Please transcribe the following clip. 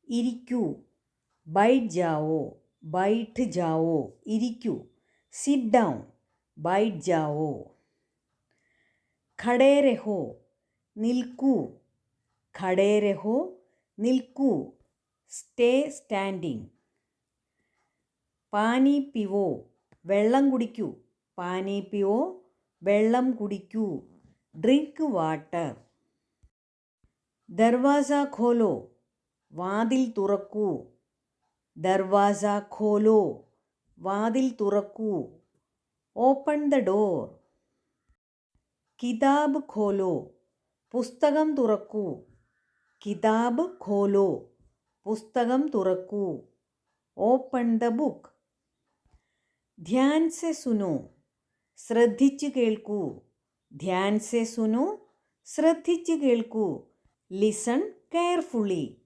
ഇരിക്കൂ. ബൈഠ് ജാവോ, ബൈഠ് ജാവോ, ഇരിക്കൂ. സിറ്റ് ഡൗൺ, ബൈഠ് ജാവോ. ഖടേ രഹോ, നിൽക്കൂ. ഖടേ രഹോ, നിൽക്കൂ. Stay standing. പാനി പിവോ, വെള്ളം കുടിക്കൂ. പാനി പിവോ, വെള്ളം കുടിക്കൂ. Drink water. ദർവാസ ഖോലോ, വാതിൽ തുറക്കൂ. ദർവാസ ഖോലോ, വാതിൽ തുറക്കൂ. Open the door. കിതാബ് ഖോലോ, പുസ്തകം തുറക്കൂ. കിതാബ് ഖോലോ, പുസ്തകം തുറക്കൂ. Open the book. ധ്യാൻ സെ സുനോ, ശ്രദ്ധിച്ചു കേൾക്കൂ. ധ്യാൻ സെ സുനോ, ശ്രദ്ധിച്ചു കേൾക്കൂ. Listen carefully.